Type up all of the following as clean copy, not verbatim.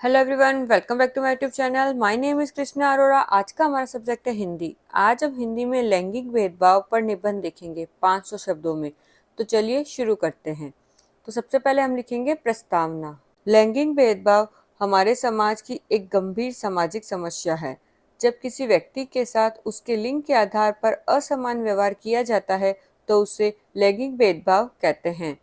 Hello everyone, welcome back to my YouTube channel. My name is Krishna Arora. आज का हमारा subject है हिंदी। आज हम हिंदी में लैंगिक भेदभाव पर निबंध लिखेंगे 500 शब्दों में। तो चलिए शुरू करते हैं। तो सबसे पहले हम लिखेंगे प्रस्तावना। लैंगिक भेदभाव हमारे समाज की एक गंभीर सामाजिक समस्या है। जब किसी व्यक्ति के साथ उसके लिंग के आधार पर असमान व्यवहार किया जाता है तो उसे लैंगिक भेदभाव कहते हैं।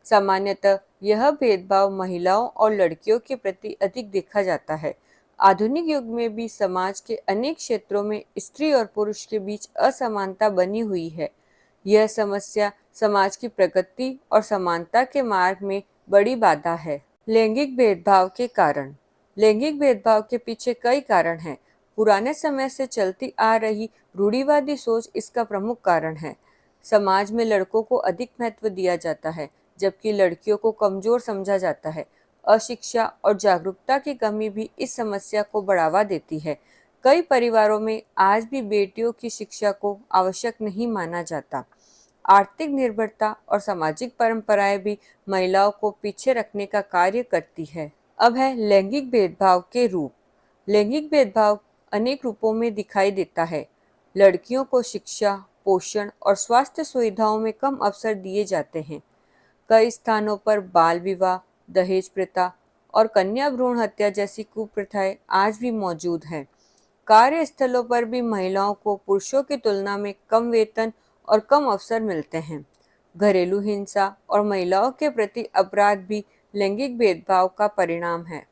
सामान्यतः यह भेदभाव महिलाओं और लड़कियों के प्रति अधिक देखा जाता है। आधुनिक युग में भी समाज के अनेक क्षेत्रों में स्त्री और पुरुष के बीच असमानता बनी हुई है। यह समस्या समाज की प्रगति और समानता के मार्ग में बड़ी बाधा है। लैंगिक भेदभाव के कारण। लैंगिक भेदभाव के पीछे कई कारण हैं। पुराने समय से चलती आ रही रूढ़िवादी सोच इसका प्रमुख कारण है। समाज में लड़कों को अधिक महत्व दिया जाता है, जबकि लड़कियों को कमजोर समझा जाता है। अशिक्षा और जागरूकता की कमी भी इस समस्या को बढ़ावा देती है। कई परिवारों में आज भी बेटियों की शिक्षा को आवश्यक नहीं माना जाता। आर्थिक निर्भरता और सामाजिक परंपराएं भी महिलाओं को पीछे रखने का कार्य करती है। अब है लैंगिक भेदभाव के रूप। लैंगिक भेदभाव अनेक रूपों में दिखाई देता है। लड़कियों को शिक्षा, पोषण और स्वास्थ्य सुविधाओं में कम अवसर दिए जाते हैं। कई स्थानों पर बाल विवाह, दहेज प्रथा और कन्या भ्रूण हत्या जैसी कुप्रथाएं आज भी मौजूद हैं। कार्यस्थलों पर भी महिलाओं को पुरुषों की तुलना में कम वेतन और कम अवसर मिलते हैं। घरेलू हिंसा और महिलाओं के प्रति अपराध भी लैंगिक भेदभाव का परिणाम है।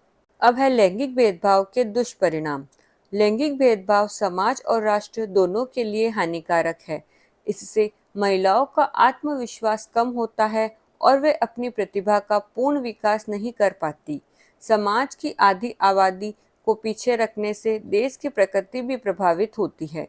अब है लैंगिक भेदभाव के दुष्परिणाम। लैंगिक भेदभाव समाज और राष्ट्र दोनों के लिए हानिकारक है। इससे महिलाओं का आत्मविश्वास कम होता है और वे अपनी प्रतिभा का पूर्ण विकास नहीं कर पाती। समाज की आधी आबादी को पीछे रखने से देश की प्रगति भी प्रभावित होती है।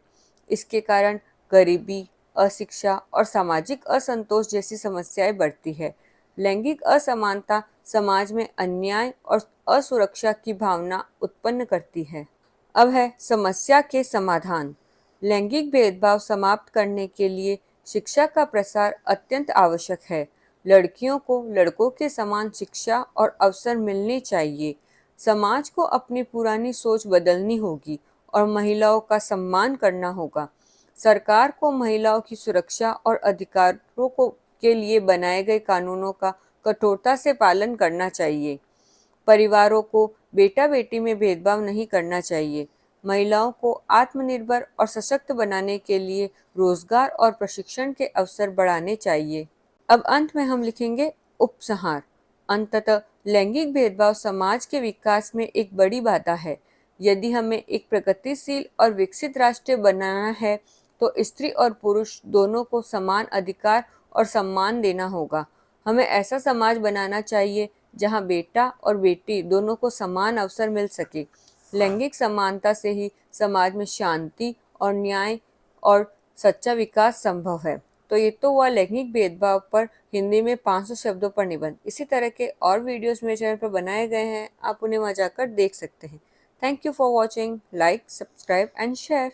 इसके कारण गरीबी, अशिक्षा और सामाजिक असंतोष जैसी समस्याएं बढ़ती है। लैंगिक असमानता समाज में अन्याय और असुरक्षा की भावना उत्पन्न करती है। अब है समस्या के समाधान। लैंगिक भेदभाव समाप्त करने के लिए शिक्षा का प्रसार अत्यंत आवश्यक है। लड़कियों को लड़कों के समान शिक्षा और अवसर मिलने चाहिए। समाज को अपनी पुरानी सोच बदलनी होगी और महिलाओं का सम्मान करना होगा। सरकार को महिलाओं की सुरक्षा और अधिकारों को के लिए बनाए गए कानूनों का कठोरता से पालन करना चाहिए। परिवारों को बेटा बेटी में भेदभाव नहीं करना चाहिए। महिलाओं को आत्मनिर्भर और सशक्त बनाने के लिए रोजगार और प्रशिक्षण के अवसर बढ़ाने चाहिए। अब अंत में हम लिखेंगे उपसंहार। अंततः लैंगिक भेदभाव समाज के विकास में एक बड़ी बाधा है। यदि हमें एक प्रगतिशील और विकसित राष्ट्र बनाना है तो स्त्री और पुरुष दोनों को समान अधिकार और सम्मान देना होगा। हमें ऐसा समाज बनाना चाहिए जहां बेटा और बेटी दोनों को समान अवसर मिल सके। लैंगिक समानता से ही समाज में शांति और न्याय और सच्चा विकास संभव है। तो ये तो हुआ लैंगिक भेदभाव पर हिंदी में 500 शब्दों पर निबंध। इसी तरह के और वीडियोस मेरे चैनल पर बनाए गए हैं, आप उन्हें वहां जाकर देख सकते हैं। Thank you for watching. Like, subscribe and share.